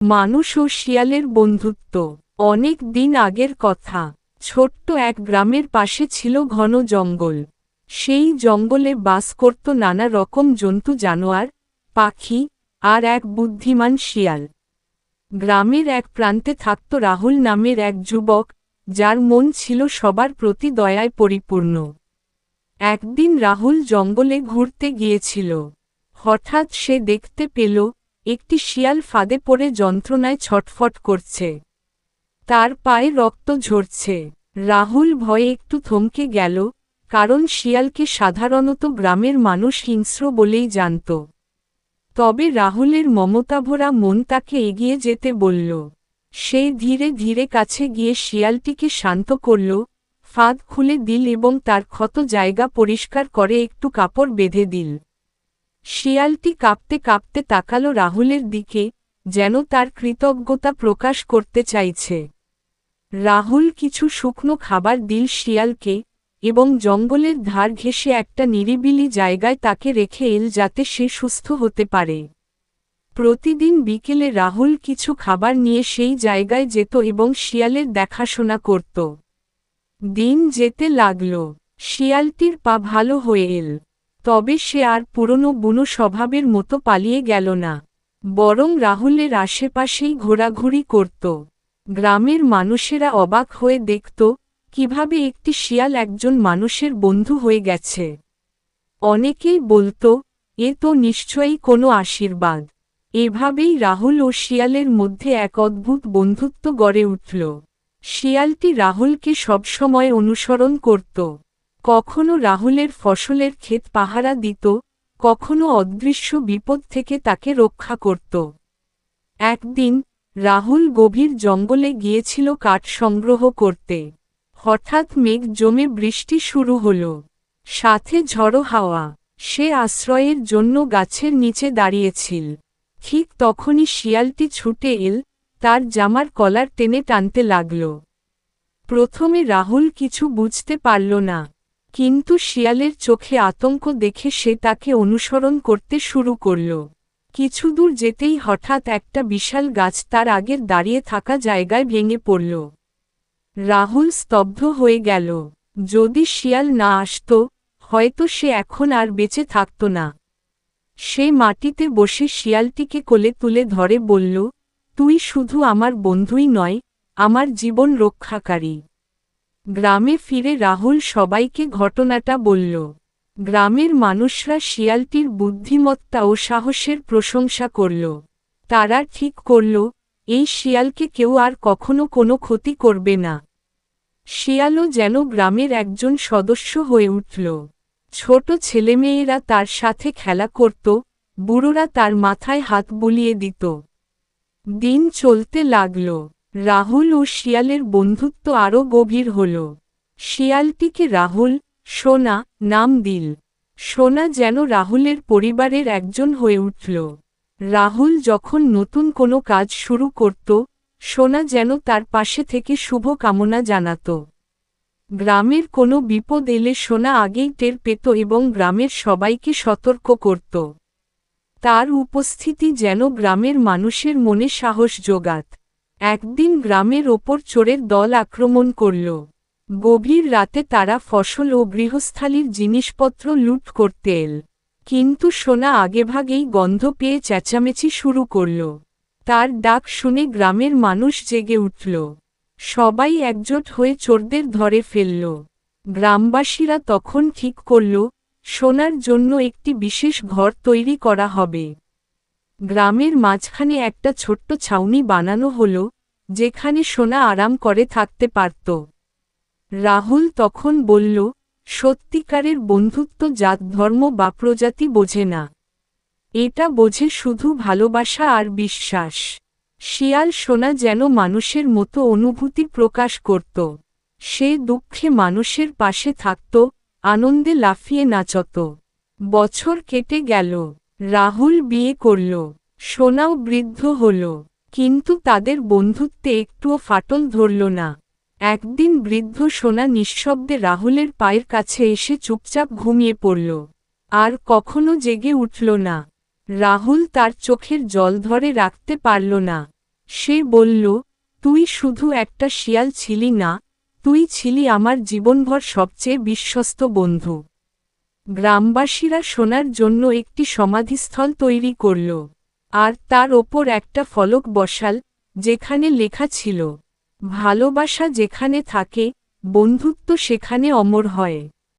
মানুষ ও শিয়ালের বন্ধুত্ব। অনেক দিন আগের কথা। ছোট্ট এক গ্রামের পাশে ছিল ঘন জঙ্গল। সেই জঙ্গলে বাস করত নানা রকম জন্তু, জানোয়ার, পাখি আর এক বুদ্ধিমান শিয়াল। গ্রামের এক প্রান্তে থাকত রাহুল নামের এক যুবক, যার মন ছিল সবার প্রতি দয়ায় পরিপূর্ণ। একদিন রাহুল জঙ্গলে ঘুরতে গিয়েছিল। হঠাৎ সে দেখতে পেল একটি শিয়াল ফাঁদে পড়ে যন্ত্রণায় ছটফট করছে। তার পায়ে রক্ত ঝরছে। রাহুল ভয়ে একটু থমকে গেল, কারণ শিয়ালকে সাধারণত গ্রামের মানুষ হিংস্র বলেই জানত। তবে রাহুলের মমতাভরা মন তাকে এগিয়ে যেতে বলল। সে ধীরে ধীরে কাছে গিয়ে শিয়ালটিকে শান্ত করল, ফাঁদ খুলে দিল এবং তার ক্ষত জায়গা পরিষ্কার করে একটু কাপড় বেঁধে দিল। শিয়ালটি কাঁপতে কাঁপতে তাকালো রাহুলের দিকে, যেন তার কৃতজ্ঞতা প্রকাশ করতে চাইছে। রাহুল কিছু শুকনো খাবার দিল শিয়ালকে, এবং জঙ্গলের ধার ঘেঁষে একটা নিরিবিলি জায়গায় তাকে রেখে এল যাতে সে সুস্থ হতে পারে। প্রতিদিন বিকেলে রাহুল কিছু খাবার নিয়ে সেই জায়গায় যেত এবং শিয়ালের দেখাশোনা করত। দিন যেতে লাগল। শিয়ালটির পা ভালো হয়ে এল। তবে সে আর পুরনো বুনো স্বভাবের মতো পালিয়ে গেল না, বরং রাহুলের আশেপাশেই ঘোরাঘুরি করত। গ্রামের মানুষেরা অবাক হয়ে দেখত কিভাবে একটি শিয়াল একজন মানুষের বন্ধু হয়ে গেছে। অনেকেই বলত, এ তো নিশ্চয়ই কোনো আশীর্বাদ। এভাবেই রাহুল ও শিয়ালের মধ্যে এক অদ্ভুত বন্ধুত্ব গড়ে উঠল। শিয়ালটি রাহুলকে সবসময় অনুসরণ করত। কখনো রাহুলের ফসলের ক্ষেত পাহারা দিত, কখনো অদৃশ্য বিপদ থেকে তাকে রক্ষা করত। একদিন রাহুল গভীর জঙ্গলে গিয়েছিল কাঠ সংগ্রহ করতে। হঠাৎ মেঘ জমে বৃষ্টি শুরু হল, সাথে ঝড়ো হাওয়া। সে আশ্রয়ের জন্য গাছের নিচে দাঁড়িয়েছিল। ঠিক তখনই শিয়ালটি ছুটে এল, তার জামার কলার টেনে টানতে লাগল। প্রথমে রাহুল কিছু বুঝতে পারল না, কিন্তু শিয়ালের চোখে আতঙ্ক দেখে সে তাকে অনুসরণ করতে শুরু করল। কিছু দূর যেতেই হঠাৎ একটা বিশাল গাছ তার আগের দাঁড়িয়ে থাকা জায়গায় ভেঙে পড়ল। রাহুল স্তব্ধ হয়ে গেল। যদি শিয়াল না আসত, হয়তো সে এখন আর বেঁচে থাকত না। সে মাটিতে বসে শিয়ালটিকে কোলে তুলে ধরে বলল, তুই শুধু আমার বন্ধুই নয়, আমার জীবন রক্ষাকারী। গ্রামে ফিরে রাহুল সবাইকে ঘটনাটা বলল। গ্রামের মানুষরা শিয়ালটির বুদ্ধিমত্তা ও সাহসের প্রশংসা করল। তারা ঠিক করল, এই শিয়ালকে কেউ আর কখনো কোনো ক্ষতি করবে না। শিয়ালও যেন গ্রামের একজন সদস্য হয়ে উঠল। ছোট ছেলেমেয়েরা তার সাথে খেলা করত, বুড়োরা তার মাথায় হাত বুলিয়ে দিত। দিন চলতে লাগল। রাহুল ও শিয়ালের বন্ধুত্ব আরও গভীর হল। শিয়ালটিকে রাহুল, সোনা নাম দিল। সোনা যেন রাহুলের পরিবারের একজন হয়ে উঠল। রাহুল যখন নতুন কোনো কাজ শুরু করত, সোনা যেন তার পাশে থেকে শুভ কামনা জানাত। গ্রামের কোনো বিপদ এলে সোনা আগেই টের পেত এবং গ্রামের সবাইকে সতর্ক করত। তার উপস্থিতি যেন গ্রামের মানুষের মনে সাহস জোগাত। একদিন গ্রামের ওপর চোরের দল আক্রমণ করল। গভীর রাতে তারা ফসল ও গৃহস্থালির জিনিসপত্র লুট করতে এল। কিন্তু সোনা আগেভাগেই গন্ধ পেয়ে চেঁচামেচি শুরু করল। তার ডাক শুনে গ্রামের মানুষ জেগে উঠল। সবাই একজোট হয়ে চোরদের ধরে ফেলল। গ্রামবাসীরা তখন ঠিক করল, সোনার জন্য একটি বিশেষ ঘর তৈরি করা হবে। গ্রামের মাঝখানে একটা ছোট্ট ছাউনি বানানো হল, যেখানে সোনা আরাম করে থাকতে পারত। রাহুল তখন বলল, সত্যিকারের বন্ধুত্ব জাত ধর্ম বা প্রজাতি বোঝে না। এটা বোঝে শুধু ভালোবাসা আর বিশ্বাস। শিয়াল সোনা যেন মানুষের মতো অনুভূতি প্রকাশ করত। সে দুঃখে মানুষের পাশে থাকত, আনন্দে লাফিয়ে নাচত। বছর কেটে গেল। রাহুল বিয়ে করল। সোনাও বৃদ্ধ হল। কিন্তু তাদের বন্ধুত্বে একটুও ফাটল ধরল না। একদিন বৃদ্ধ সোনা নিঃশব্দে রাহুলের পায়ের কাছে এসে চুপচাপ ঘুমিয়ে পড়ল। আর কখনো জেগে উঠল না। রাহুল তার চোখের জল ধরে রাখতে পারল না। সে বলল, তুই শুধু একটা শিয়াল ছিলি না, তুই ছিলি আমার জীবনভর সবচেয়ে বিশ্বস্ত বন্ধু। গ্রামবাসীরা শোনার জন্য একটি সমাধিস্থল তৈরি করল, আর তার ওপর একটা ফলক বসাল, যেখানে লেখা ছিল, ভালোবাসা যেখানে থাকে, বন্ধুত্ব সেখানে অমর হয়।